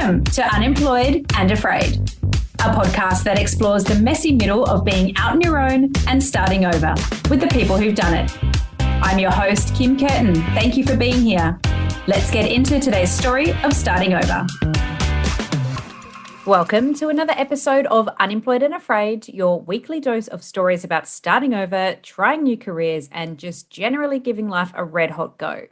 Welcome to Unemployed and Afraid, a podcast that explores the messy middle of being out on your own and starting over with the people who've done it. I'm your host, Kim Curtin. Thank you for being here. Let's get into today's story of starting over. Welcome to another episode of Unemployed and Afraid, your weekly dose of stories about starting over, trying new careers, and just generally giving life a red hot go.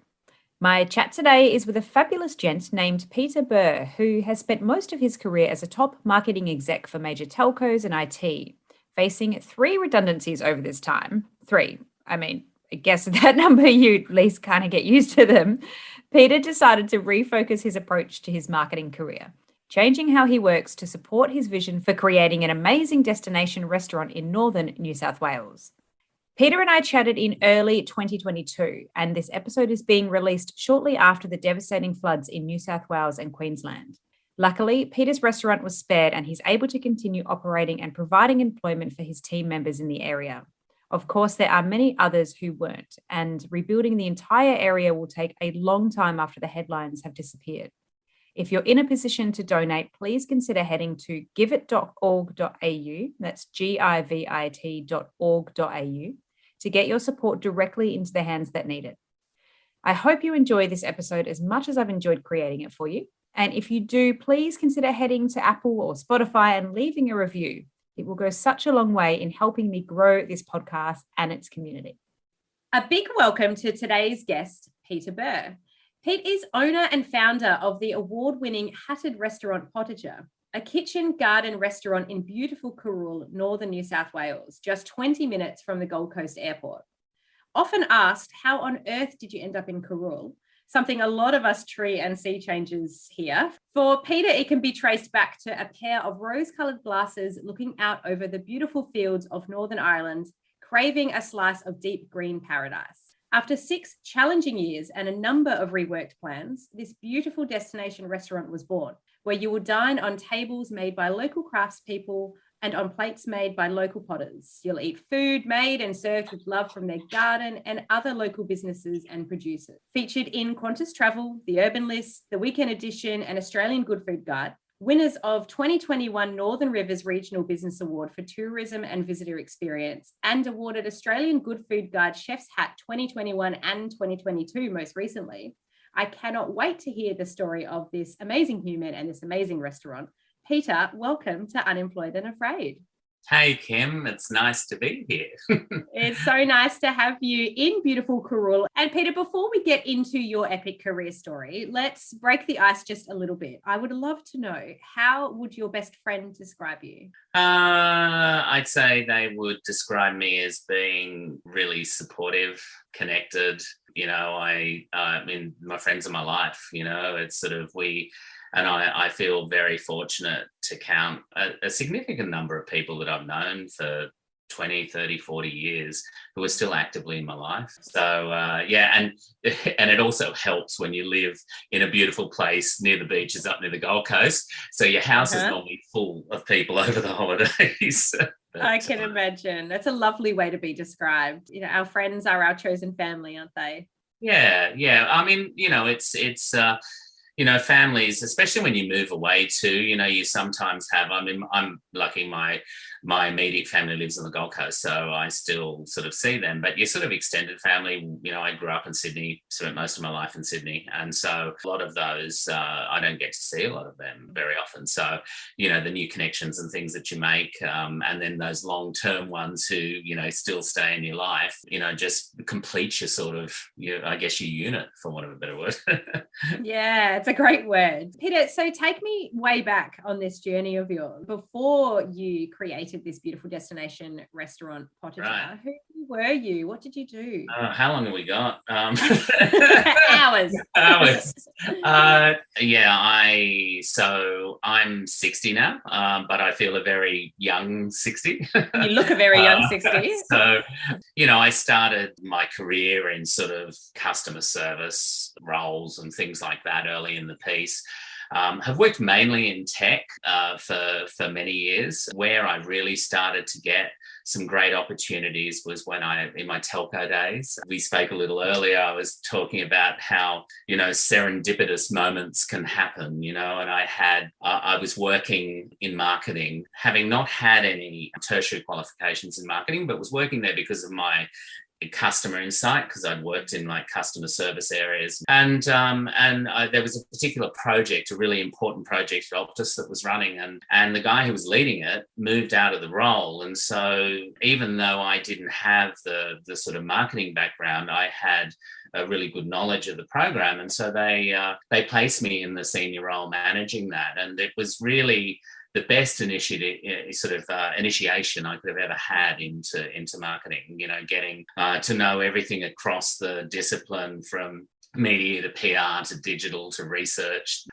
My chat today is with a fabulous gent named Peter Burr, who has spent most of his career as a top marketing exec for major telcos and IT, facing 3 redundancies over this time. 3. I guess at that number you at least kind of get used to them. Peter decided to refocus his approach to his marketing career, changing how he works to support his vision for creating an amazing destination restaurant in northern New South Wales. Peter and I chatted in early 2022, and this episode is being released shortly after the devastating floods in New South Wales and Queensland. Luckily, Peter's restaurant was spared and he's able to continue operating and providing employment for his team members in the area. Of course, there are many others who weren't, and rebuilding the entire area will take a long time after the headlines have disappeared. If you're in a position to donate, please consider heading to giveit.org.au, that's givit.org.au, to get your support directly into the hands that need it. I hope you enjoy this episode as much as I've enjoyed creating it for you. And if you do, please consider heading to Apple or Spotify and leaving a review. It will go such a long way in helping me grow this podcast and its community. A big welcome to today's guest, Peter Burr. Pete is owner and founder of the award-winning hatted restaurant Potager, a kitchen garden restaurant in beautiful Carool, northern New South Wales, just 20 minutes from the Gold Coast airport. Often asked, how on earth did you end up in Carool? Something a lot of us tree and sea changers here. For Peter, it can be traced back to a pair of rose-coloured glasses looking out over the beautiful fields of Northern Ireland, craving a slice of deep green paradise. After 6 challenging years and a number of reworked plans, this beautiful destination restaurant was born, where you will dine on tables made by local craftspeople and on plates made by local potters. You'll eat food made and served with love from their garden and other local businesses and producers. Featured in Qantas Travel, The Urban List, The Weekend Edition, and Australian Good Food Guide, winners of 2021 Northern Rivers Regional Business Award for Tourism and Visitor Experience, and awarded Australian Good Food Guide Chef's Hat 2021 and 2022 most recently. I cannot wait to hear the story of this amazing human and this amazing restaurant. Peter, welcome to Unemployed and Afraid. Hey, Kim, it's nice to be here. It's so nice to have you in beautiful Carool. And Peter, before we get into your epic career story, let's break the ice just a little bit. I would love to know, how would your best friend describe you? I'd say they would describe me as being really supportive, connected. My friends are my life, it's sort of I feel very fortunate to count a significant number of people that I've known for 20, 30, 40 years who are still actively in my life. So, and it also helps when you live in a beautiful place near the beaches up near the Gold Coast. So your house is normally full of people over the holidays. I can imagine. That's a lovely way to be described. Our friends are our chosen family, aren't they? Yeah. It's families, especially when you move away too, you sometimes have, I'm lucky my immediate family lives on the Gold Coast, so I still sort of see them, but your sort of extended family, I grew up in Sydney, spent most of my life in Sydney. And so a lot of those, I don't get to see a lot of them very often. So, the new connections and things that you make, and then those long-term ones who, still stay in your life, just complete your sort of, your unit, for want of a better word. Yeah, it's a great word. Peter, so take me way back on this journey of yours. Before you created this beautiful destination restaurant, Potager, right. Who were you? What did you do? How long have we got? Hours. I'm 60 now, but I feel a very young 60. You look a very young 60. So, I started my career in sort of customer service roles and things like that early in the piece. Have worked mainly in tech for many years. Where I really started to get some great opportunities was when in my telco days. We spoke a little earlier, I was talking about how, serendipitous moments can happen, and I was working in marketing, having not had any tertiary qualifications in marketing, but was working there because of my customer insight, because I'd worked in like customer service areas, and there was a particular project, a really important project at Optus that was running, and the guy who was leading it moved out of the role, and so even though I didn't have the sort of marketing background, I had a really good knowledge of the program, and so they placed me in the senior role managing that, and it was really the best initiation I could have ever had into marketing, getting to know everything across the discipline, from media to PR to digital to research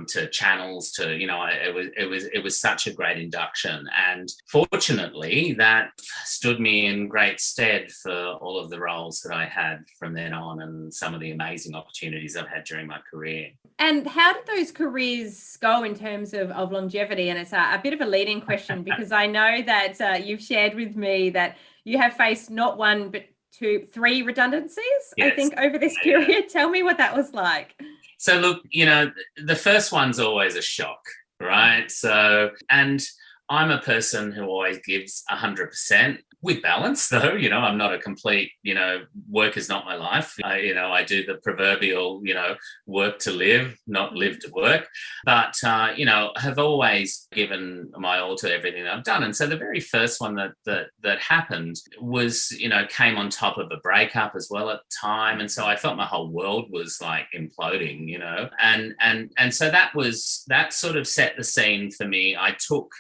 to channels to it was such a great induction, and fortunately that stood me in great stead for all of the roles that I had from then on, and some of the amazing opportunities I've had during my career. And how did those careers go in terms of longevity? And it's a bit of a leading question because I know that you've shared with me that you have faced not one but 3 redundancies, yes, I think, over this period. Yeah. Tell me what that was like. So look, the first one's always a shock, right? So, and I'm a person who always gives 100%. With balance, though, I'm not a complete, work is not my life. I do the proverbial, work to live, not live to work. But, have always given my all to everything that I've done. And so the very first one that happened was, came on top of a breakup as well at the time. And so I felt my whole world was like imploding, and so that sort of set the scene for me. I took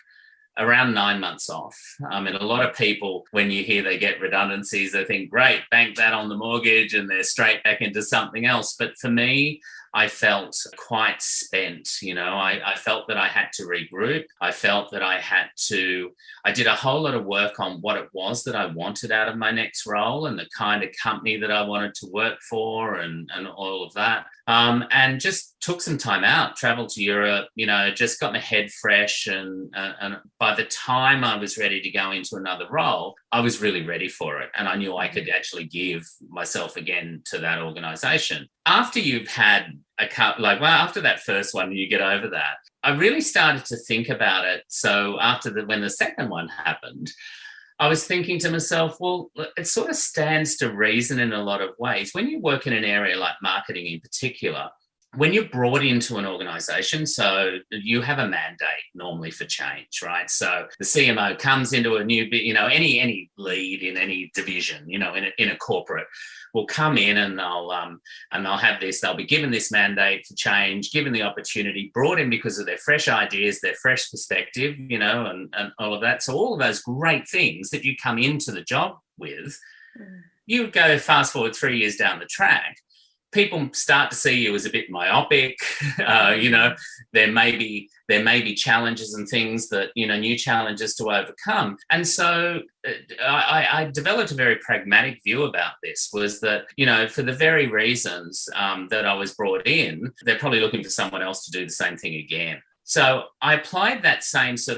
around 9 months off. I mean, a lot of people, when you hear they get redundancies, they think, great, bank that on the mortgage and they're straight back into something else. But for me, I felt quite spent. I felt that I had to regroup. I felt that I did a whole lot of work on what it was that I wanted out of my next role and the kind of company that I wanted to work for and all of that. And just took some time out, traveled to Europe, just got my head fresh. And by the time I was ready to go into another role, I was really ready for it. And I knew I could actually give myself again to that organization. After you've had after that first one, you get over that, I really started to think about it. So when the second one happened, I was thinking to myself, well, it sort of stands to reason in a lot of ways. When you work in an area like marketing in particular, when you're brought into an organization, so you have a mandate normally for change, right? So the CMO comes into a new, any lead in any division, in a corporate will come in and they'll have this, they'll be given this mandate for change, given the opportunity, brought in because of their fresh ideas, their fresh perspective, and all of that. So all of those great things that you come into the job with, you go fast forward 3 years down the track, people start to see you as a bit myopic. There may be challenges and things that, new challenges to overcome. And so I developed a very pragmatic view about this, was that, for the very reasons that I was brought in, they're probably looking for someone else to do the same thing again. So I applied that same so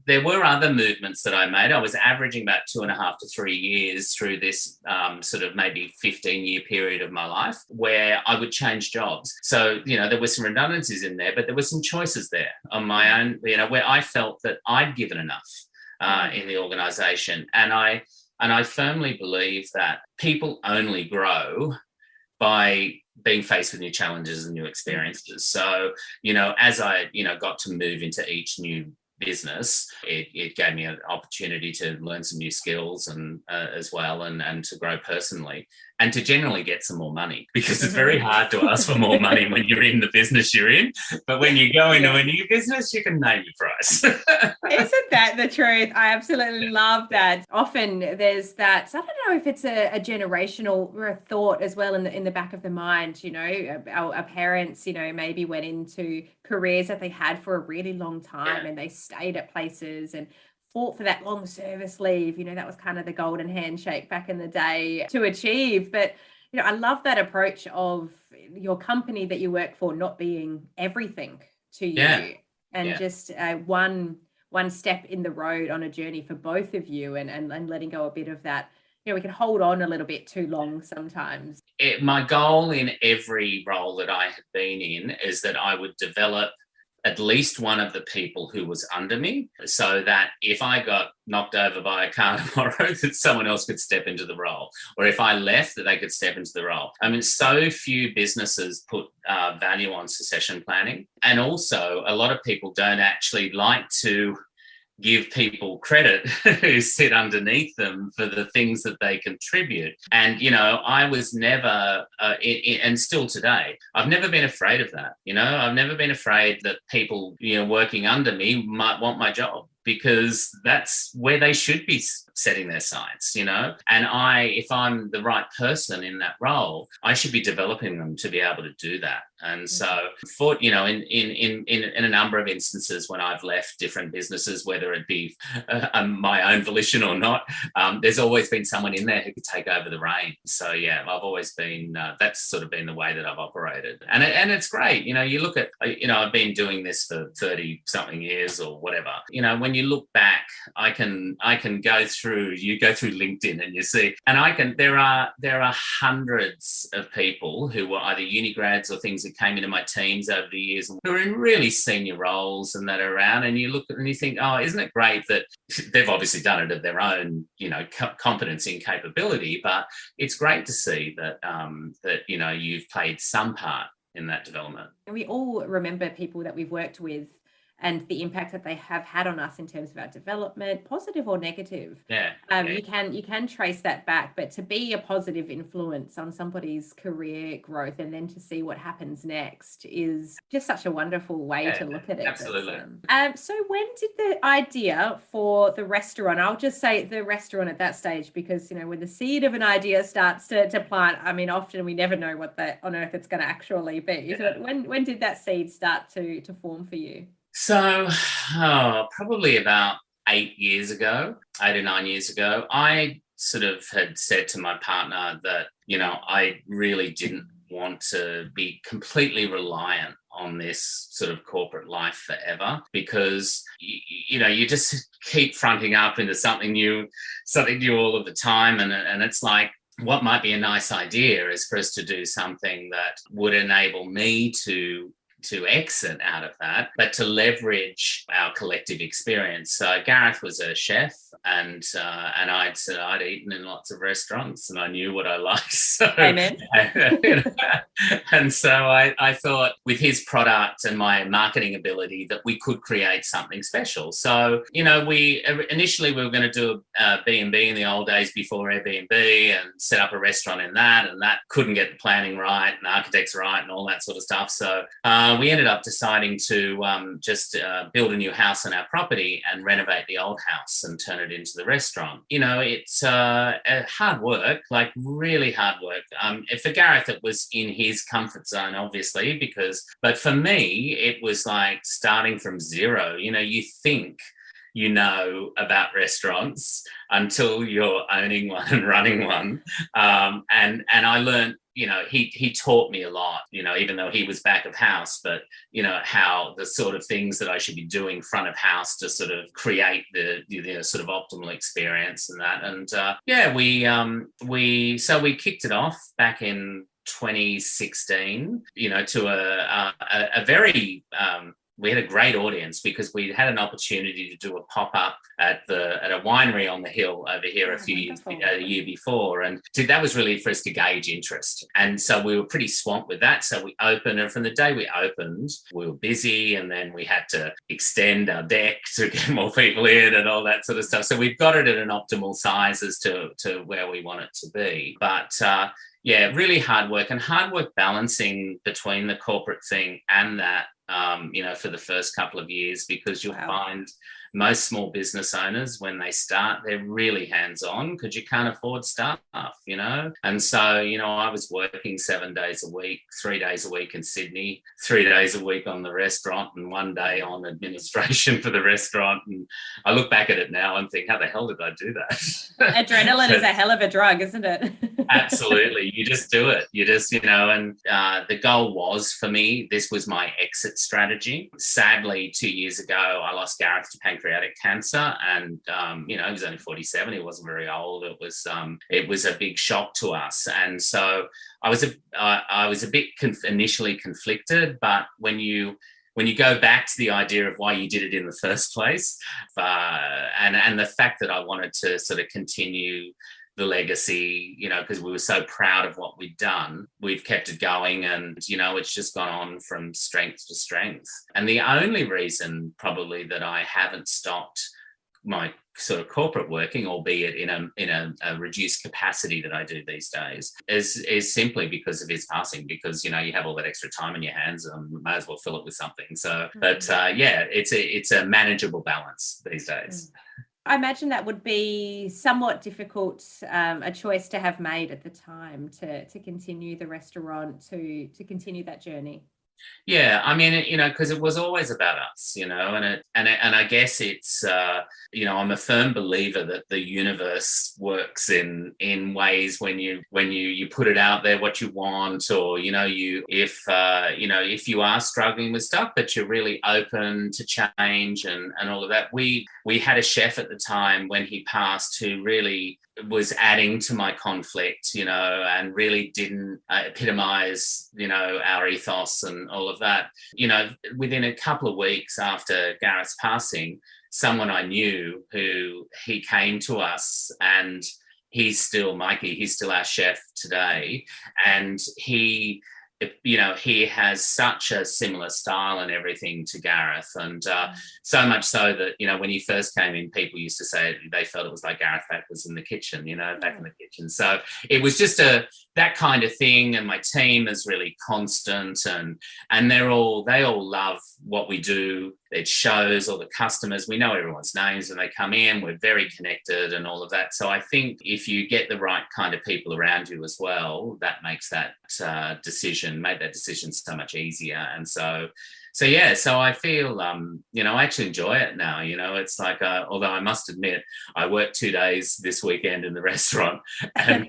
there were other movements that I made. I was averaging about 2.5 to 3 years through this sort of maybe 15-year period of my life where I would change jobs. So, there were some redundancies in there, but there were some choices there on my own, where I felt that I'd given enough in the organisation. And I firmly believe that people only grow by being faced with new challenges and new experiences. So, as I, got to move into each new business, it gave me an opportunity to learn some new skills and as well, and to grow personally and to generally get some more money, because it's very hard to ask for more money when you're in the business you're in. But when you go into a new business, you can name your price. Isn't that the truth? I absolutely love that. Often there's that, I don't know if it's a generational or a thought as well in the back of the mind, our parents, maybe went into careers that they had for a really long time, and they stayed at places and fought for that long service leave. That was kind of the golden handshake back in the day to achieve. But, I love that approach of your company that you work for not being everything to you, Yeah. and just one step in the road on a journey for both of you, and letting go a bit of that. We can hold on a little bit too long sometimes. My goal in every role that I have been in is that I would develop at least one of the people who was under me, so that if I got knocked over by a car tomorrow, that someone else could step into the role, or if I left, that they could step into the role. I mean, so few businesses put value on succession planning, and also a lot of people don't actually like to give people credit who sit underneath them for the things that they contribute. And, I was never, and still today, I've never been afraid of that. I've never been afraid that people, working under me might want my job, because that's where they should be setting their sights, and if I'm the right person in that role, I should be developing them to be able to do that. And so, in a number of instances when I've left different businesses, whether it be my own volition or not, there's always been someone in there who could take over the reins. So yeah, I've always been, that's sort of been the way that I've operated, and it's great. You look at, I've been doing this for 30 something years or whatever. When you look back, I can go through LinkedIn and you see, and there are hundreds of people who were either uni grads or things that came into my teams over the years who are in really senior roles and that are around, and you look at and you think, oh, isn't it great that they've obviously done it of their own, competency and capability, but it's great to see that you've played some part in that development. And we all remember people that we've worked with and the impact that they have had on us in terms of our development, positive or negative. You can trace that back, but to be a positive influence on somebody's career growth and then to see what happens next is just such a wonderful way to look at it. Absolutely. So when did the idea for the restaurant, I'll just say the restaurant at that stage, because, when the seed of an idea starts to plant, I mean, often we never know what on earth it's going to actually be. So when did that seed start to form for you? So, probably about 8 or 9 years ago, I sort of had said to my partner that, I really didn't want to be completely reliant on this sort of corporate life forever, because, you just keep fronting up into something new all of the time. And it's like, what might be a nice idea is for us to do something that would enable me to exit out of that, but to leverage our collective experience. So Gareth was a chef, and I'd eaten in lots of restaurants, and I knew what I liked. So, Amen. And so I thought, with his product and my marketing ability, that we could create something special. So, we initially were going to do a B&B in the old days before Airbnb, and set up a restaurant in that, and that couldn't get the planning right and architects right and all that sort of stuff. So we ended up deciding to just build a new house on our property and renovate the old house and turn it into the restaurant. It's hard work, like really hard work. For Gareth, it was in his comfort zone, obviously, but for me, it was like starting from zero. You think about restaurants until you're owning one and running one. And I learned, he taught me a lot, even though he was back of house, but, how the sort of things that I should be doing front of house to sort of create the sort of optimal experience and that. And we kicked it off back in 2016, to a very, we had a great audience, because we had an opportunity to do a pop-up at a winery on the hill over here a year before, and that was really for us to gauge interest. And so we were pretty swamped with that. So we opened, and from the day we opened, we were busy, and then we had to extend our deck to get more people in and all that sort of stuff. So we've got it at an optimal size as to where we want it to be. But really hard work balancing between the corporate thing and that. For the first couple of years, because you'll find most small business owners, when they start, they're really hands-on because you can't afford staff, And so, I was working 7 days a week, 3 days a week in Sydney, 3 days a week on the restaurant, and 1 day on administration for the restaurant. And I look back at it now and think, how the hell did I do that? Adrenaline is a hell of a drug, isn't it? Absolutely. You just do it. And the goal was, for me, this was my exit exit strategy. Sadly, 2 years ago, I lost Gareth to pancreatic cancer, and he was only 47. He wasn't very old. It was a big shock to us, and so I was a bit initially conflicted. But when you go back to the idea of why you did it in the first place, and the fact that I wanted to sort of continue the legacy, because we were so proud of what we'd done, we've kept it going, and it's just gone on from strength to strength. And the only reason probably that I haven't stopped my sort of corporate working, albeit in a reduced capacity that I do these days, is simply because of his passing. Because you have all that extra time in your hands, and may as well fill it with something. So, but it's a manageable balance these days. I imagine that would be somewhat difficult, a choice to have made at the time to continue the restaurant, to continue that journey. Yeah, I mean, because it was always about us, and I guess it's, I'm a firm believer that the universe works in ways when you put it out there what you want, or if you are struggling with stuff, but you're really open to change and all of that. We had a chef at the time when he passed who really was adding to my conflict, and really didn't epitomize, our ethos and all of that. Within a couple of weeks after Gareth's passing, someone I knew he came to us, and he's still our chef today. And he has such a similar style and everything to Gareth. And so much so that, when he first came in, people used to say they felt it was like Gareth back was in the kitchen, back in the kitchen. So it was just that kind of thing. And my team is really constant, and they all love what we do. It shows all the customers. We know everyone's names when they come in. We're very connected and all of that. So I think if you get the right kind of people around you as well, that makes that decision so much easier. And so I feel, I actually enjoy it now. It's like, although I must admit, I worked 2 days this weekend in the restaurant, and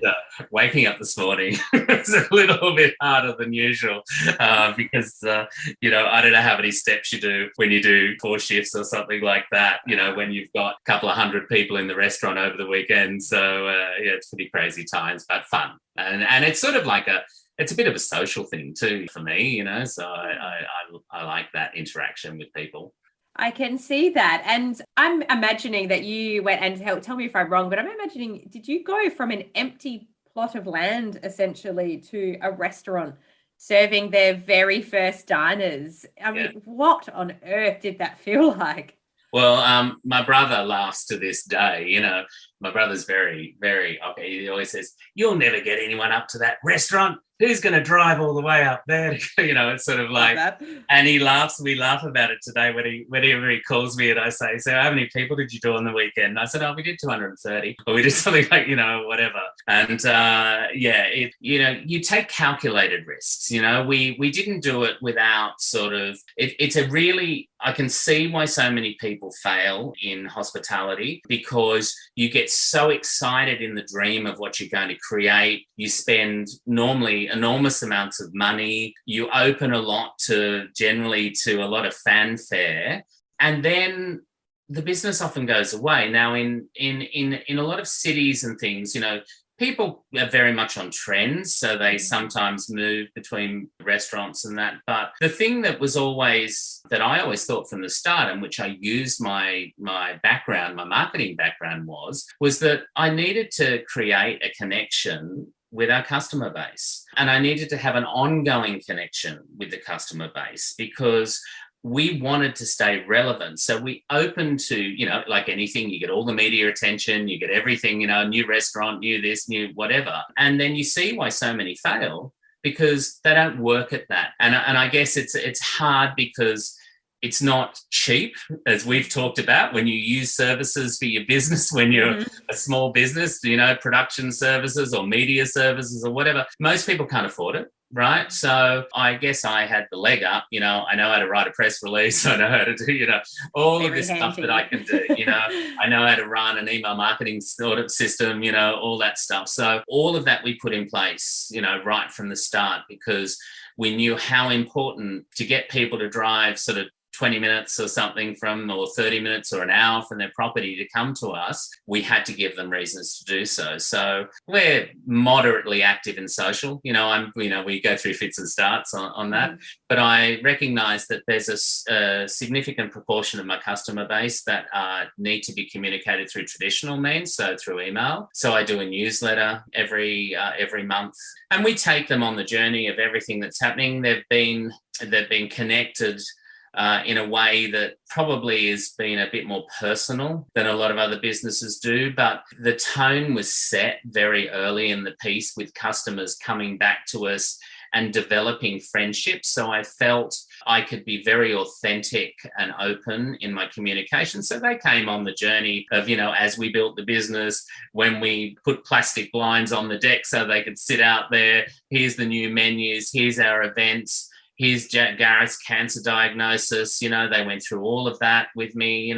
waking up this morning was a little bit harder than usual because, I don't know how many steps you do when you do 4 shifts or something like that, when you've got a couple of hundred people in the restaurant over the weekend. So, it's pretty crazy times, but fun. And it's sort of like it's a bit of a social thing too for me, so I like that interaction with people. I can see that. And I'm imagining that you went, and tell me if I'm wrong, but I'm imagining, did you go from an empty plot of land essentially to a restaurant serving their very first diners? I mean, What on earth did that feel like? Well, my brother laughs to this day. My brother's very, very, okay. He always says, "You'll never get anyone up to that restaurant. Who's going to drive all the way up there?" It's sort of like, and he laughs. We laugh about it today whenever he calls me and I say, "So how many people did you do on the weekend?" And I said, "Oh, we did 230, or we did something like, whatever." And you take calculated risks. We didn't do it without sort of. It's a really, I can see why so many people fail in hospitality, because you get so excited in the dream of what you're going to create. You spend normally enormous amounts of money. You open a lot generally to a lot of fanfare, and then the business often goes away. Now, in a lot of cities and things, people are very much on trends, so they sometimes move between restaurants and that. But the thing that I always thought from the start, and which I used my background, my marketing background was that I needed to create a connection with our customer base. And I needed to have an ongoing connection with the customer base, because we wanted to stay relevant. So we opened to, like anything, you get all the media attention, you get everything, new restaurant, new this, new whatever. And then you see why so many fail, because they don't work at that. And I guess it's hard because it's not cheap, as we've talked about, when you use services for your business, when you're a small business, production services or media services or whatever. Most people can't afford it. right? So I guess I had the leg up, I know how to write a press release. I know how to do, all Very of this handy stuff that I can do, I know how to run an email marketing audit system, all that stuff. So all of that we put in place, right from the start, because we knew how important to get people to drive sort of 20 minutes or something or 30 minutes or an hour from their property to come to us. We had to give them reasons to do so. So we're moderately active in social. We go through fits and starts on that. Mm-hmm. But I recognize that there's a significant proportion of my customer base that need to be communicated through traditional means, so through email. So I do a newsletter every month, and we take them on the journey of everything that's happening. They've been connected in a way that probably has been a bit more personal than a lot of other businesses do. But the tone was set very early in the piece, with customers coming back to us and developing friendships. So I felt I could be very authentic and open in my communication. So they came on the journey of, as we built the business, when we put plastic blinds on the deck so they could sit out there, here's the new menus, here's our events, here's Gareth's cancer diagnosis. They went through all of that with me,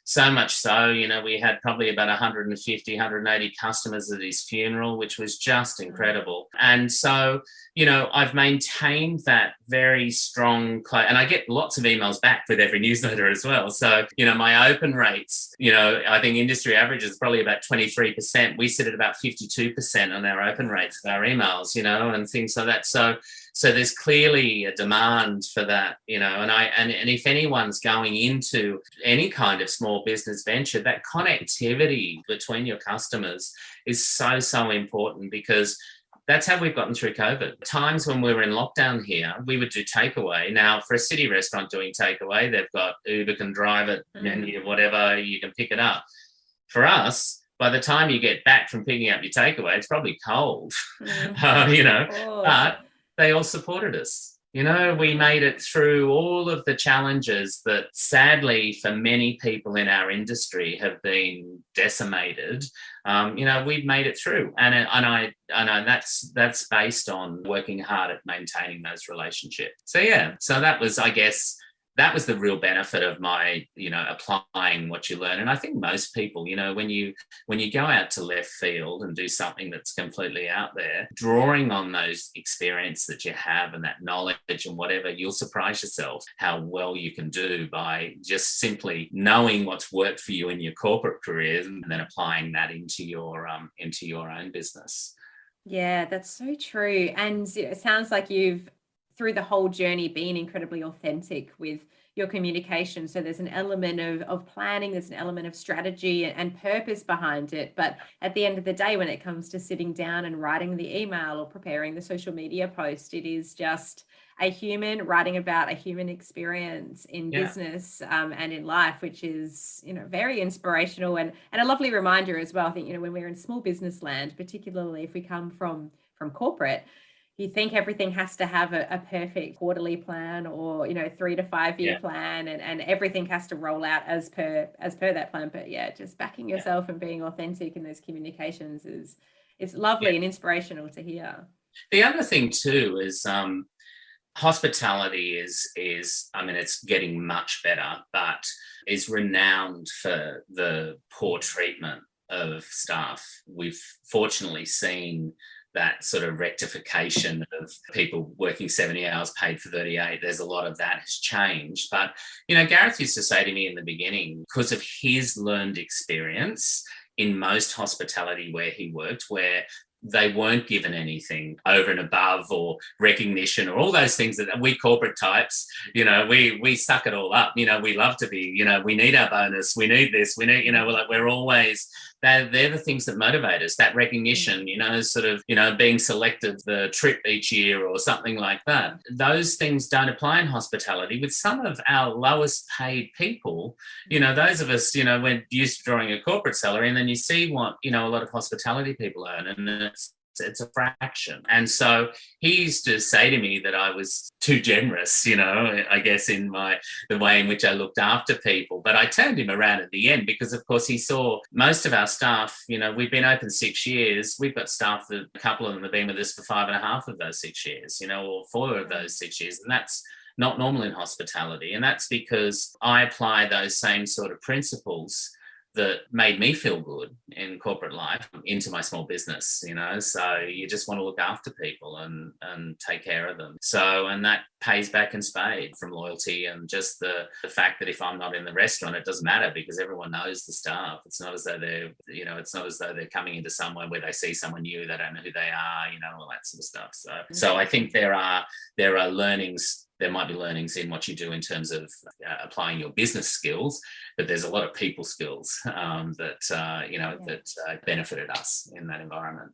so much so, we had probably about 150, 180 customers at his funeral, which was just incredible. And so, I've maintained that very strong, and I get lots of emails back with every newsletter as well. So, my open rates, I think industry average is probably about 23%. We sit at about 52% on our open rates of our emails, and things like that. So there's clearly a demand for that, and if anyone's going into any kind of small business venture, that connectivity between your customers is so, so important, because that's how we've gotten through COVID. Times when we were in lockdown here, we would do takeaway. Now, for a city restaurant doing takeaway, they've got Uber can drive it, and whatever, you can pick it up. For us, by the time you get back from picking up your takeaway, it's probably cold, but they all supported us. We made it through all of the challenges that sadly for many people in our industry have been decimated. We've made it through. And I know that's based on working hard at maintaining those relationships. So that was, I guess, that was the real benefit of my, applying what you learn. And I think most people, when you go out to left field and do something that's completely out there, drawing on those experience that you have and that knowledge and whatever, you'll surprise yourself how well you can do by just simply knowing what's worked for you in your corporate career and then applying that into your own business. Yeah, that's so true. And it sounds like you've, through the whole journey, being incredibly authentic with your communication. So there's an element of planning, there's an element of strategy and purpose behind it. But at the end of the day, when it comes to sitting down and writing the email or preparing the social media post, it is just a human writing about a human experience in business and in life, which is, very inspirational and a lovely reminder as well. I think, when we're in small business land, particularly if we come from corporate, you think everything has to have a perfect quarterly plan or 3 to 5 year plan, and everything has to roll out as per that plan. But just backing yourself and being authentic in those communications is lovely and inspirational to hear. The other thing too is hospitality is it's getting much better, but is renowned for the poor treatment of staff. We've fortunately seen that sort of rectification of people working 70 hours paid for 38. There's a lot of that has changed. But, Gareth used to say to me in the beginning, because of his learned experience in most hospitality where he worked, where they weren't given anything over and above or recognition or all those things that we corporate types, we suck it all up. We love to be, we need our bonus. We need this. We need, we're always, they're the things that motivate us, that recognition, being selected the trip each year or something like that. Those things don't apply in hospitality. With some of our lowest paid people, those of us, we're used to drawing a corporate salary, and then you see what, a lot of hospitality people earn, and it's It's a fraction. And so he used to say to me that I was too generous, I guess in the way in which I looked after people. But I turned him around at the end because, of course, he saw most of our staff, we've been open 6 years. We've got staff that a couple of them have been with us for 5.5 of those 6 years, or 4 of those 6 years. And that's not normal in hospitality. And that's because I apply those same sort of principles that made me feel good in corporate life into my small business, so you just want to look after people and take care of them. So, and that pays back in spades from loyalty and just the fact that if I'm not in the restaurant, it doesn't matter because everyone knows the staff. It's not as though they're coming into somewhere where they see someone new, they don't know who they are, all that sort of stuff. So I think there are learnings. There might be learnings in what you do in terms of applying your business skills, but there's a lot of people skills that benefited us in that environment.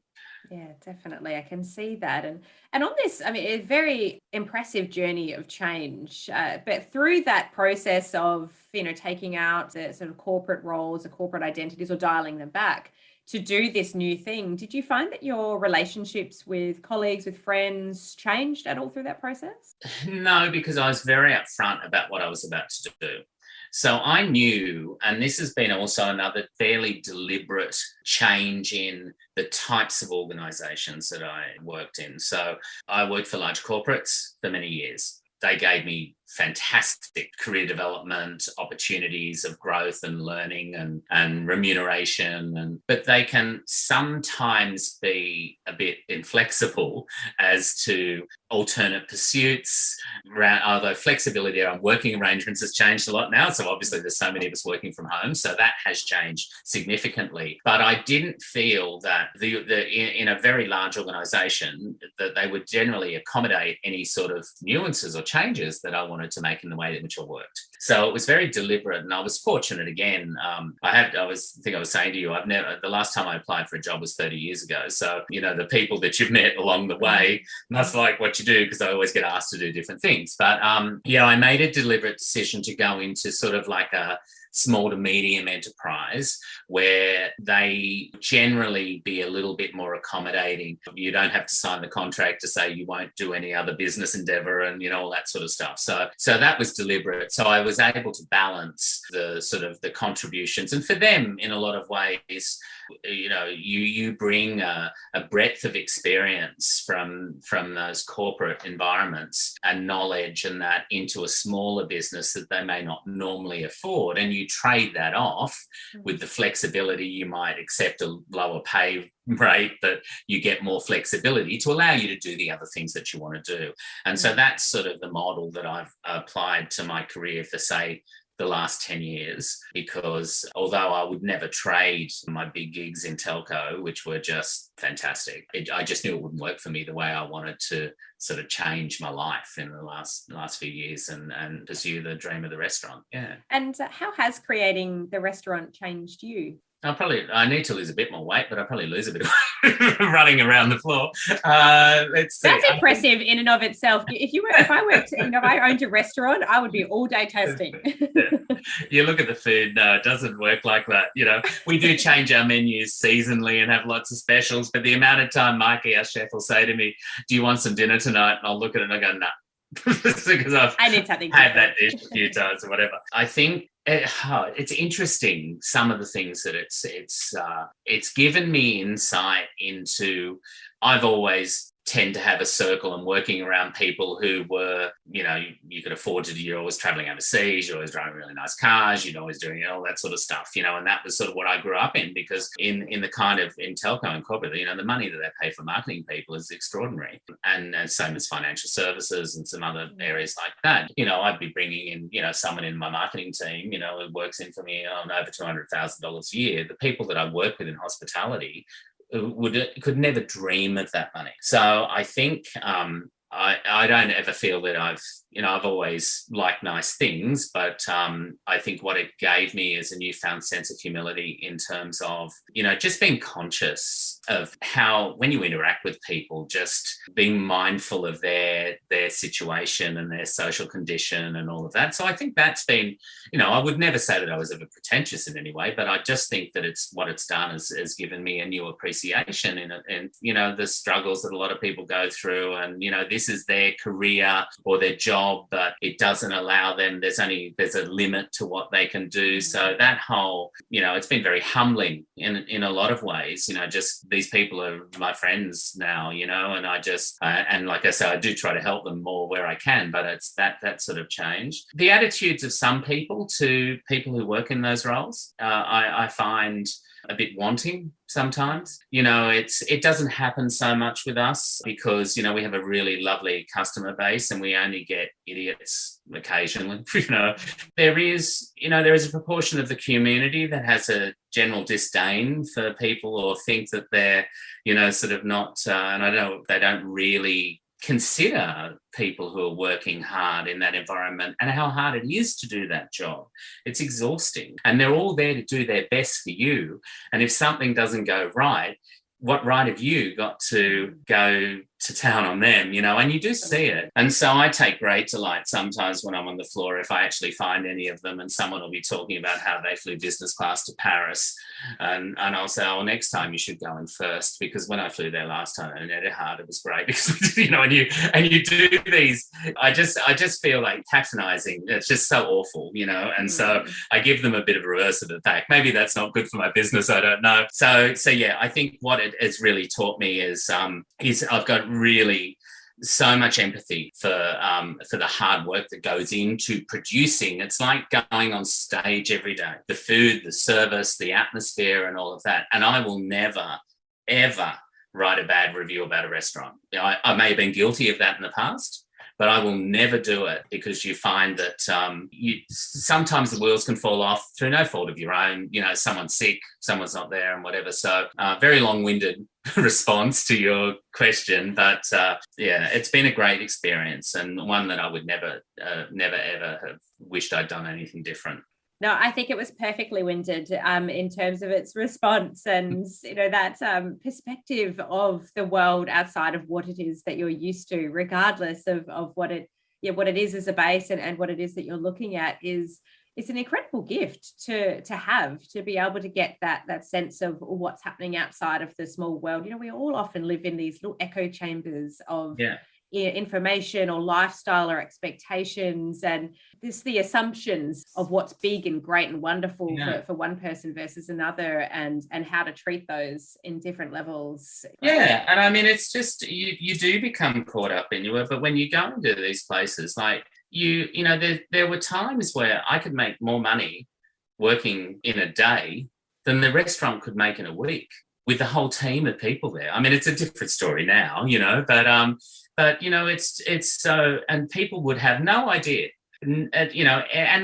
Yeah, definitely. I can see that. And on this, a very impressive journey of change. But through that process of, taking out the sort of corporate roles, the corporate identities, or dialing them back to do this new thing, did you find that your relationships with colleagues, with friends changed at all through that process? No, because I was very upfront about what I was about to do. So I knew, and this has been also another fairly deliberate change in the types of organisations that I worked in. So I worked for large corporates for many years. They gave me fantastic career development, opportunities of growth and learning and remuneration. But they can sometimes be a bit inflexible as to alternate pursuits, although flexibility around working arrangements has changed a lot now. So obviously there's so many of us working from home. So that has changed significantly. But I didn't feel that in a very large organisation that they would generally accommodate any sort of nuances or changes that I wanted to make in the way in which I worked. So it was very deliberate, and I was fortunate again. I was saying to you, the last time I applied for a job was 30 years ago. So, the people that you've met along the way must like what you do because I always get asked to do different things. But I made a deliberate decision to go into sort of like a small to medium enterprise where they generally be a little bit more accommodating. You don't have to sign the contract to say you won't do any other business endeavor and, all that sort of stuff. So that was deliberate. So I was able to balance the sort of the contributions. And for them, in a lot of ways, you bring a breadth of experience from those corporate environments and knowledge and that into a smaller business that they may not normally afford. And you trade that off with the flexibility. You might accept a lower pay rate, but you get more flexibility to allow you to do the other things that you want to do. And so that's sort of the model that I've applied to my career for, say, the last 10 years, because although I would never trade my big gigs in telco, which were just fantastic, I just knew it wouldn't work for me the way I wanted to sort of change my life in the last few years and pursue the dream of the restaurant. Yeah. And how has creating the restaurant changed you? I need to lose a bit more weight, but I'll probably lose a bit of weight running around the floor. Let's see. That's impressive in and of itself. If I owned a restaurant, I would be all day toasting. You look at the food, no, it doesn't work like that. We do change our menus seasonally and have lots of specials, but the amount of time Mikey, our chef, will say to me, "Do you want some dinner tonight?" And I'll look at it and I go, "No." Because I need something had that dish a few times or whatever. I think it's interesting, some of the things that it's given me insight into. I've always tend to have a circle and working around people who were, you could afford to do, you're always traveling overseas, you're always driving really nice cars, you're always doing all that sort of stuff, and that was sort of what I grew up in, because in the kind of, in telco and corporate, the money that they pay for marketing people is extraordinary. And same as financial services and some other areas like that. I'd be bringing in, someone in my marketing team, who works in for me on over $200,000 a year. The people that I work with in hospitality could never dream of that money. So I think I don't ever feel that I've always liked nice things, but I think what it gave me is a newfound sense of humility in terms of, just being conscious of how, when you interact with people, just being mindful of their situation and their social condition and all of that. So I think that's been, I would never say that I was ever pretentious in any way, but I just think that what it's done is given me a new appreciation in the struggles that a lot of people go through, and this is their career or their job, but it doesn't allow them. There's a limit to what they can do. So that whole, it's been very humbling in a lot of ways. Just these people are my friends now, and I just and like I say, I do try to help them more where I can, but it's that sort of changed. The attitudes of some people to people who work in those roles, I find a bit wanting sometimes. It doesn't happen so much with us because, we have a really lovely customer base and we only get idiots occasionally. There is a proportion of the community that has a general disdain for people or think that they're, sort of not, and I know they don't really consider people who are working hard in that environment and how hard it is to do that job. It's exhausting. And they're all there to do their best for you. And if something doesn't go right, what right have you got to go to town on them, and you do see it. And so I take great delight sometimes when I'm on the floor, if I actually find any of them and someone will be talking about how they flew business class to Paris, and I'll say, oh, next time you should go in first, because when I flew there last time in Etihad, it was great because, and you do these, I just feel like patronizing. It's just so awful, and so I give them a bit of a reverse of the fact. Maybe that's not good for my business, I don't know. So yeah, I think what it has really taught me is I've got really so much empathy for the hard work that goes into producing. It's like going on stage every day. The food, the service, the atmosphere, and all of that. And I will never, ever write a bad review about a restaurant. I may have been guilty of that in the past, but I will never do it, because you find that sometimes the wheels can fall off through no fault of your own. Someone's sick, someone's not there, and whatever. So very long-winded response to your question, but yeah, it's been a great experience and one that I would never ever have wished I'd done anything different. No, I think it was perfectly winded in terms of its response and, that perspective of the world outside of what it is that you're used to, regardless of what it is as a base and what it is that you're looking at it's an incredible gift to have, to be able to get that sense of what's happening outside of the small world. We all often live in these little echo chambers of information or lifestyle or expectations, and the assumptions of what's big and great and wonderful for one person versus another, and how to treat those in different levels. Yeah, and I mean, it's just you do become caught up in it, but when you go into these places, like there were times where I could make more money working in a day than the restaurant could make in a week with the whole team of people there. I mean, it's a different story now, but it's so, and people would have no idea. And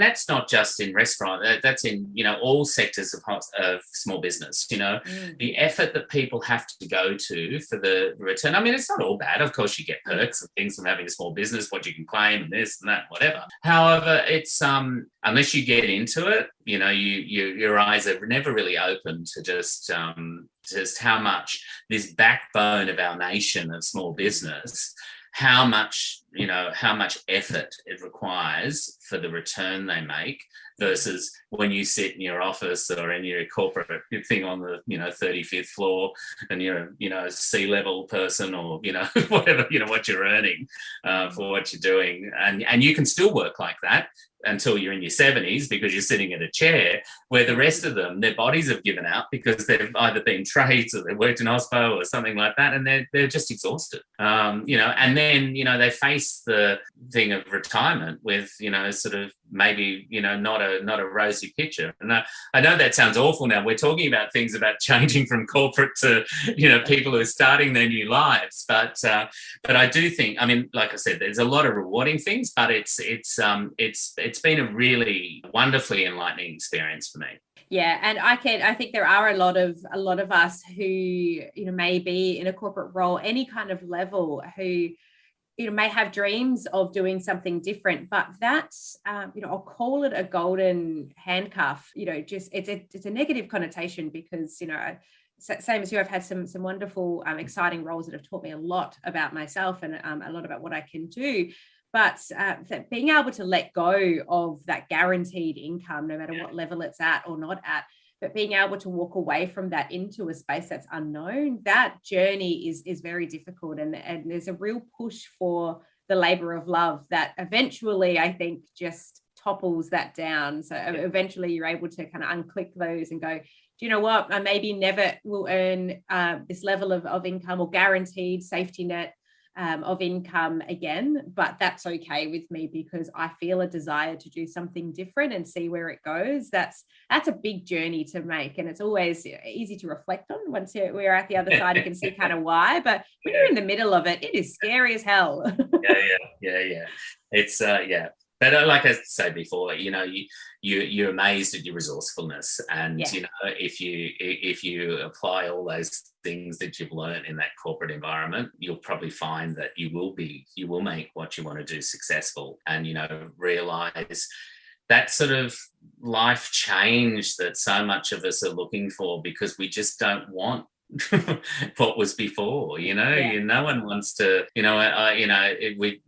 that's not just in restaurant, that's in, all sectors of small business, the effort that people have to go to for the return. I mean, it's not all bad. Of course, you get perks and things from having a small business, what you can claim and this and that, whatever. However, it's, unless you get into it, your eyes are never really open to just how much this backbone of our nation of small business, how much effort it requires for the return they make versus when you sit in your office or in your corporate thing on the 35th floor and you're a C-level person or whatever what you're earning for what you're doing, and you can still work like that until you're in your 70s because you're sitting in a chair, where the rest of them, their bodies have given out because they've either been trades or they've worked in hospo or something like that, and they're just exhausted. And then they face the thing of retirement with sort of maybe not a rosy picture. And I know that sounds awful now. We're talking about things about changing from corporate to people who are starting their new lives, but I do think, I mean, like I said, there's a lot of rewarding things, but it's been a really wonderfully enlightening experience for me. Yeah, and I think there are a lot of us who may be in a corporate role, any kind of level, who may have dreams of doing something different, but that's, I'll call it a golden handcuff, just it's a negative connotation because, same as you, I've had some wonderful, exciting roles that have taught me a lot about myself and a lot about what I can do. But that being able to let go of that guaranteed income, no matter what level it's at or not at, but being able to walk away from that into a space that's unknown, that journey is very difficult. And there's a real push for the labor of love that eventually, I think, just topples that down. So eventually you're able to kind of unclick those and go, do you know what? I maybe never will earn this level of income or guaranteed safety net of income again, but that's okay with me because I feel a desire to do something different and see where it goes. That's a big journey to make, and it's always easy to reflect on once we're at the other side. You can see kind of why, but when you're in the middle of it, it is scary as hell. Yeah. It's But like I said before, you're amazed at your resourcefulness, and if you apply all those things that you've learned in that corporate environment, you'll probably find that you will make what you want to do successful, and realize that sort of life change that so much of us are looking for, because we just don't want what was before. No one wants to,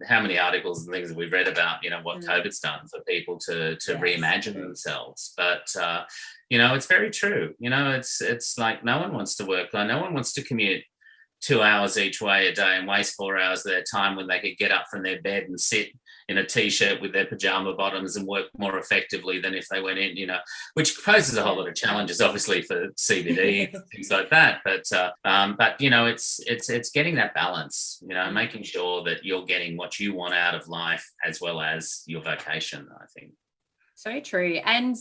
how many articles and things that we've read about what COVID's done for people to reimagine themselves, but it's very true. It's like no one wants to work, like no one wants to commute 2 hours each way a day and waste 4 hours of their time when they could get up from their bed and sit in a t-shirt with their pajama bottoms and work more effectively than if they went in, which poses a whole lot of challenges, obviously, for CBD things like that. But it's getting that balance, making sure that you're getting what you want out of life as well as your vocation, I think. So true. And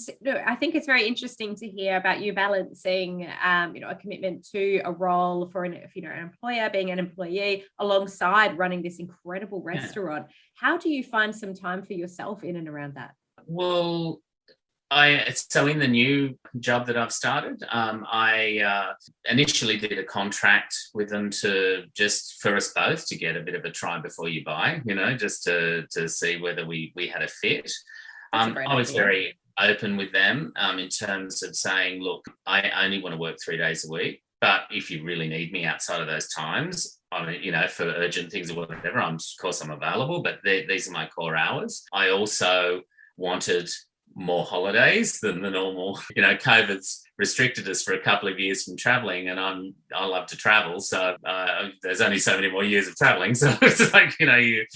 I think it's very interesting to hear about you balancing, a commitment to a role for an employer, being an employee, alongside running this incredible restaurant. How do you find some time for yourself in and around that? Well, so in the new job that I've started, I initially did a contract with them for us both to get a bit of a try before you buy, just to see whether we had a fit. I was very open with them in terms of saying, look, I only want to work 3 days a week, but if you really need me outside of those times, for urgent things or whatever, of course I'm available, but these are my core hours. I also wanted more holidays than the normal. COVID's restricted us for a couple of years from traveling, and I love to travel, so there's only so many more years of traveling, so it's like I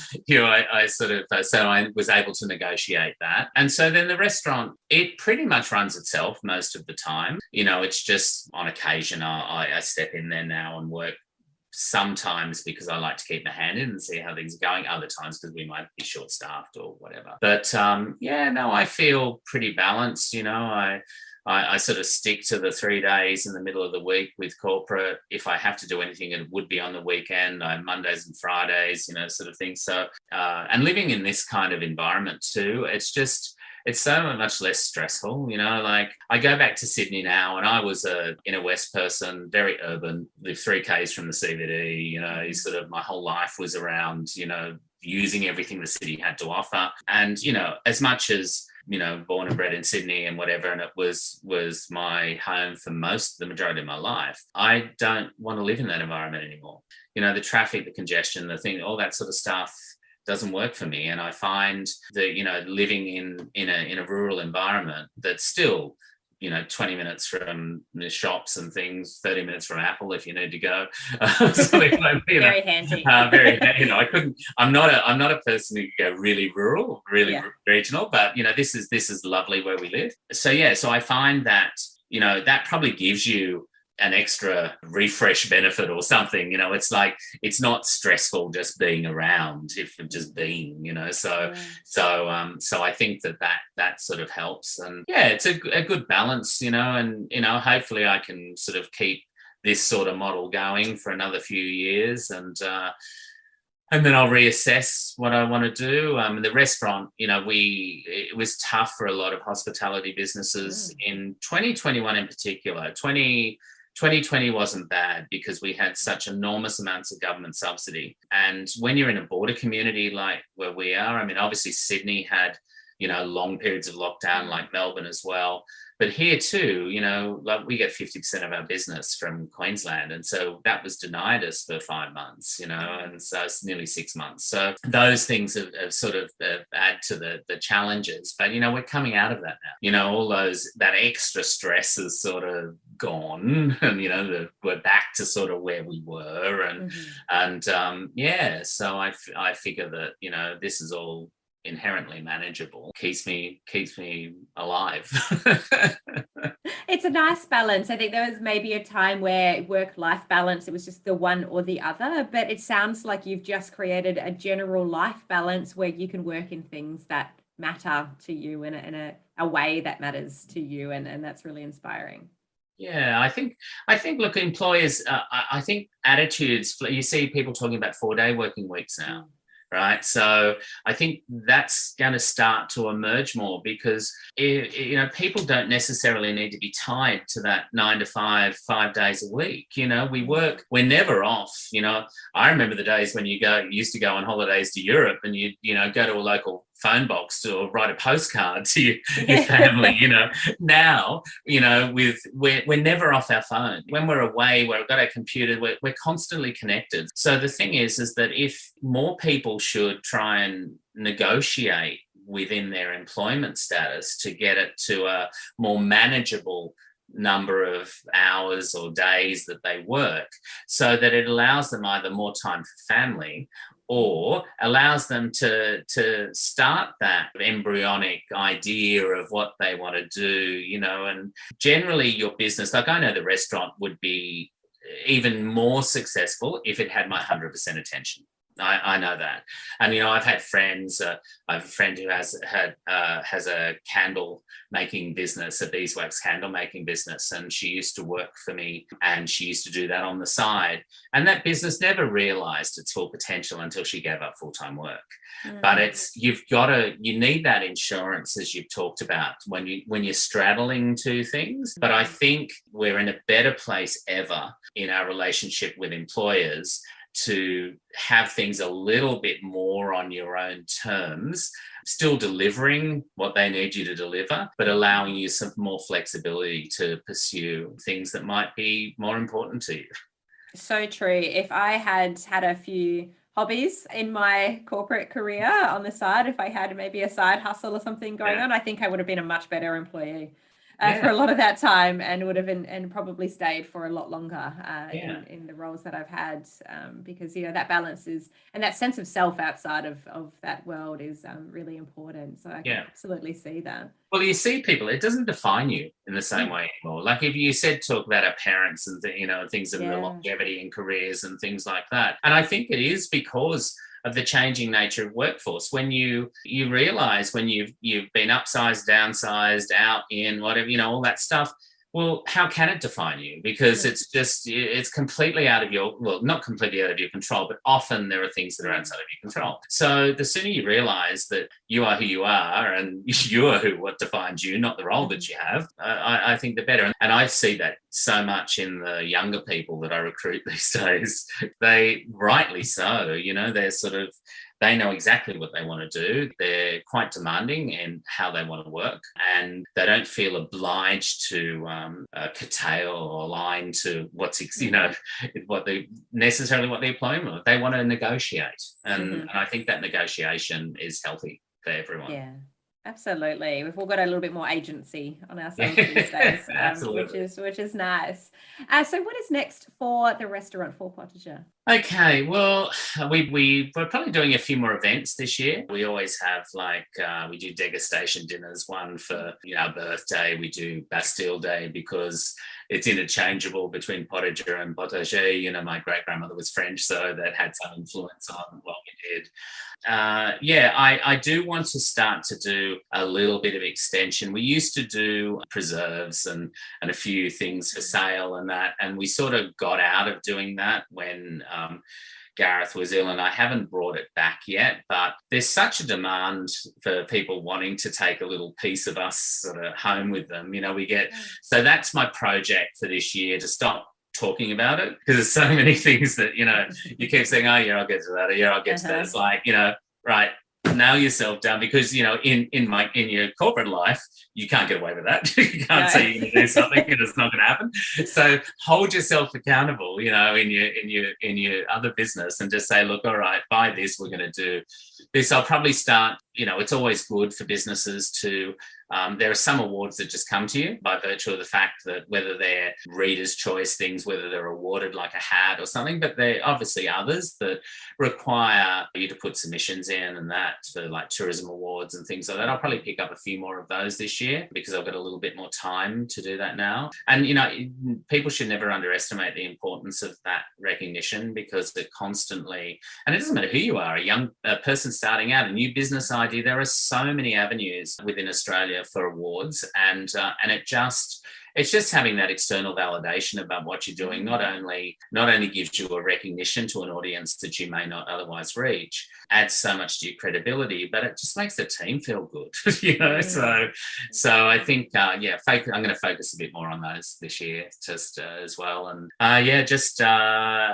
was able to negotiate that. And so then the restaurant, it pretty much runs itself most of the time. It's just on occasion I step in there now and work, sometimes because I like to keep my hand in and see how things are going, other times because we might be short-staffed or whatever. But I feel pretty balanced. I sort of stick to the 3 days in the middle of the week with corporate. If I have to do anything, it would be on the weekend, Mondays and Fridays, sort of thing. So, and living in this kind of environment too, it's so much less stressful, like I go back to Sydney now, and I was a inner west person, very urban, lived 3 Ks from the CBD, sort of my whole life was around, using everything the city had to offer. And, as much as, born and bred in Sydney and whatever, and it was my home for the majority of my life, I don't want to live in that environment anymore. The traffic, the congestion, the thing, all that sort of stuff doesn't work for me. And I find that, living in a rural environment that's still, 20 minutes from the shops and things, 30 minutes from Apple if you need to go. Very handy. I'm not a person who can go really rural, really regional, but this is lovely where we live. So I find that, that probably gives you an extra refresh benefit or something. It's like, it's not stressful just being around, if just being, so I think that sort of helps. And it's a good balance, and hopefully I can sort of keep this sort of model going for another few years, and then I'll reassess what I want to do. The restaurant, it was tough for a lot of hospitality businesses in 2021 in particular. 2020 wasn't bad because we had such enormous amounts of government subsidy. And when you're in a border community like where we are, I mean, obviously Sydney had, long periods of lockdown like Melbourne as well. But here too, like we get 50% of our business from Queensland. And so that was denied us for 5 months, and so it's nearly 6 months. So those things have sort of add to the challenges. But, we're coming out of that now. All that extra stress is sort of gone and, we're back to sort of where we were. So I figure that, this is all inherently manageable, keeps me alive. It's a nice balance. I think there was maybe a time where work-life balance, it was just the one or the other, but it sounds like you've just created a general life balance where you can work in things that matter to you in a way that matters to you, and that's really inspiring. Yeah, I think look, employers, I think attitudes, you see people talking about 4-day working weeks now. Right. So I think that's going to start to emerge more because, people don't necessarily need to be tied to that 9 to 5, 5 days a week. We're never off. I remember the days when you used to go on holidays to Europe and you go to a local phone box or write a postcard to your family. Now, we're never off our phone. When we're away, we've got our computer, we're constantly connected. So the thing is that if more people should try and negotiate within their employment status to get it to a more manageable number of hours or days that they work, so that it allows them either more time for family or allows them to start that embryonic idea of what they want to do, and generally your business, like I know the restaurant would be even more successful if it had my 100% attention. I know that. And, I've had friends, I have a friend who has a candle making business, a beeswax candle making business. And she used to work for me and she used to do that on the side. And that business never realized its full potential until she gave up full-time work. But you need that insurance, as you've talked about, when you're straddling two things. But I think we're in a better place ever in our relationship with employers to have things a little bit more on your own terms, still delivering what they need you to deliver, but allowing you some more flexibility to pursue things that might be more important to you. So true. If I had a few hobbies in my corporate career on the side, if I had maybe a side hustle or something going on, I think I would have been a much better employee. For a lot of that time, and would have been, and probably stayed for a lot longer in the roles that I've had, because that balance is, and that sense of self outside of that world is really important. So I can absolutely see that. Well, you see people, it doesn't define you in the same way anymore. Like if you talk about our parents and things of the longevity in careers and things like that, and I think it is because of the changing nature of workforce. When you realize when you've been upsized, downsized, out, in, whatever, all that stuff, well, how can it define you? Because it's completely out of not completely out of your control, but often there are things that are outside of your control. So the sooner you realize that you are who you are and you are what defines you, not the role that you have, I think the better. And I see that so much in the younger people that I recruit these days. They, rightly so, they're sort of, they know exactly what they want to do. They're quite demanding in how they want to work, and they don't feel obliged to curtail or align to what's what the employment. They want to negotiate, and I think that negotiation is healthy for everyone. Yeah. Absolutely. We've all got a little bit more agency on ourselves these days, which is nice. So what is next for the restaurant, for Potager? Okay, well, we're probably doing a few more events this year. We always have we do degustation dinners, one for our birthday. We do Bastille Day because it's interchangeable between Potager and Potager. My great-grandmother was French, so that had some influence on what we did. I do want to start to do a little bit of extension. We used to do preserves and a few things for sale and that, and we sort of got out of doing that when Gareth was ill and I haven't brought it back yet, but there's such a demand for people wanting to take a little piece of us sort of home with them. So that's my project for this year, to stop talking about it, because there's so many things that, you keep saying, oh yeah, I'll get to that. Yeah, I'll get to that. It's like, right, nail yourself down, because, in your corporate life, you can't get away with that. You can't say you're going to do something and it's not going to happen. So hold yourself accountable, in your other business, and just say, look, all right, by this, we're going to do this. I'll probably start, it's always good for businesses to, there are some awards that just come to you by virtue of the fact that whether they're Reader's Choice things, whether they're awarded like a hat or something, but there are obviously others that require you to put submissions in, and that for like tourism awards and things like that. I'll probably pick up a few more of those this year, because I've got a little bit more time to do that now. And, people should never underestimate the importance of that recognition, because they're constantly, and it doesn't matter who you are, a young person starting out, a new business idea, there are so many avenues within Australia for awards, and it's just having that external validation about what you're doing not only gives you a recognition to an audience that you may not otherwise reach, adds so much to your credibility, but it just makes the team feel good, So I think, I'm going to focus a bit more on those this year, just as well. And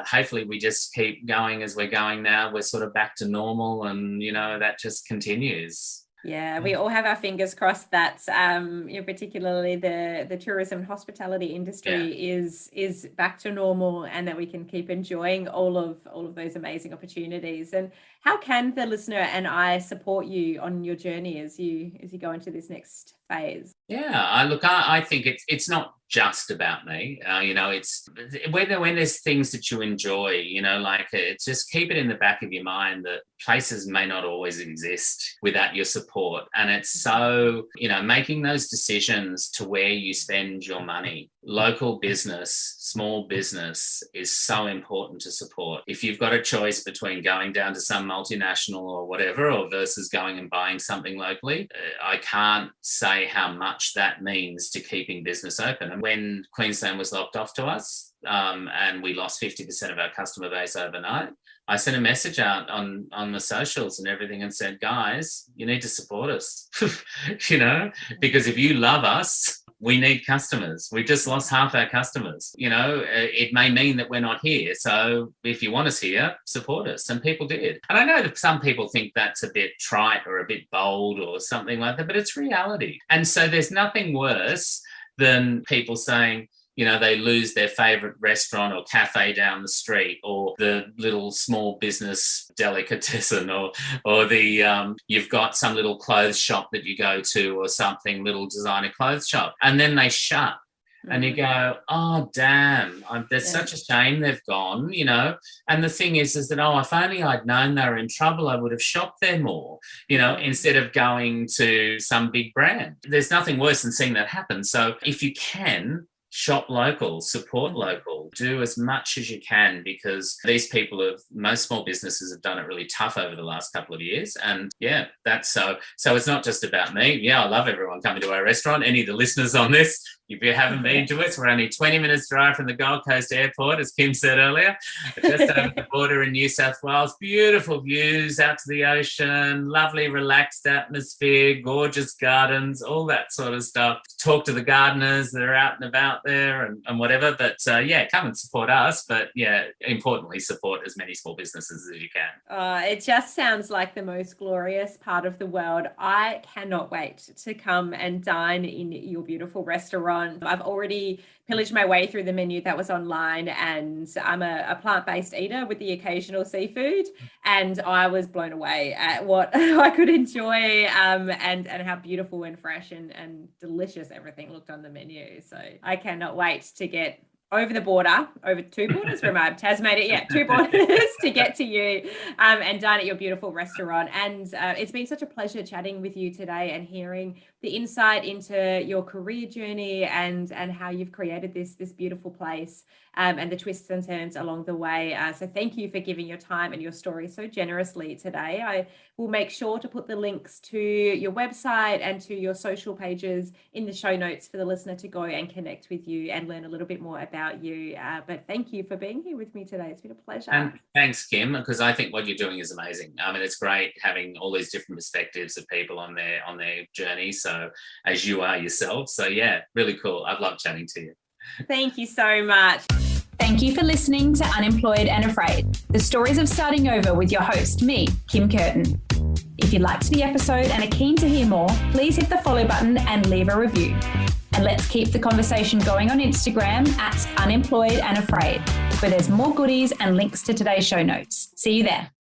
hopefully we just keep going as we're going now. We're sort of back to normal, and, that just continues. Yeah, we all have our fingers crossed that particularly the tourism and hospitality industry is back to normal, and that we can keep enjoying all of those amazing opportunities. And how can the listener and I support you on your journey as you go into this next phase? I think it's not just about me. It's when there's things that you enjoy, it's just keep it in the back of your mind that places may not always exist without your support. And it's so, making those decisions to where you spend your money. Local business, small business is so important to support. If you've got a choice between going down to some multinational or whatever, or versus going and buying something locally, I can't say how much that means to keeping business open. And when Queensland was locked off to us, and we lost 50% of our customer base overnight, I sent a message out on the socials and everything and said, guys, you need to support us, because if you love us, we need customers. We've just lost half our customers. It may mean that we're not here. So if you want us here, support us. And people did. And I know that some people think that's a bit trite or a bit bold or something like that, but it's reality. And so there's nothing worse than people saying, they lose their favorite restaurant or cafe down the street, or the little small business delicatessen, or the you've got some little clothes shop that you go to, or something, little designer clothes shop, and then they shut. And you go, oh, damn, there's such a shame they've gone, And the thing is that, if only I'd known they were in trouble, I would have shopped there more, instead of going to some big brand. There's nothing worse than seeing that happen. So if you can, shop local, support local, do as much as you can, because most small businesses have done it really tough over the last couple of years. And that's so it's not just about me. I love everyone coming to our restaurant. Any of the listeners on this, if you haven't been to us, we're only 20 minutes drive from the Gold Coast Airport, as Kim said earlier, just over the border in New South Wales. Beautiful views out to the ocean, lovely relaxed atmosphere, gorgeous gardens, all that sort of stuff. Talk to the gardeners that are out and about there and whatever. But come and support us. But importantly, support as many small businesses as you can. It just sounds like the most glorious part of the world. I cannot wait to come and dine in your beautiful restaurant. I've already pillaged my way through the menu that was online, and I'm a plant-based eater with the occasional seafood, and I was blown away at what I could enjoy, and how beautiful and fresh and delicious everything looked on the menu. So I cannot wait to get over the border, over 2 borders from Tasmania, 2 borders to get to you and dine at your beautiful restaurant. And it's been such a pleasure chatting with you today and hearing the insight into your career journey and how you've created this beautiful place and the twists and turns along the way. So thank you for giving your time and your story so generously today. I will make sure to put the links to your website and to your social pages in the show notes for the listener to go and connect with you and learn a little bit more about without you. But thank you for being here with me today. It's been a pleasure. And thanks, Kim, because I think what you're doing is amazing. I mean, it's great having all these different perspectives of people on their journey. So as you are yourself. So yeah, really cool. I've loved chatting to you. Thank you so much. Thank you for listening to Unemployed and Afraid, the stories of starting over with your host, me, Kim Curtin. If you liked the episode and are keen to hear more, please hit the follow button and leave a review. And let's keep the conversation going on Instagram @unemployedandafraid, where there's more goodies and links to today's show notes. See you there.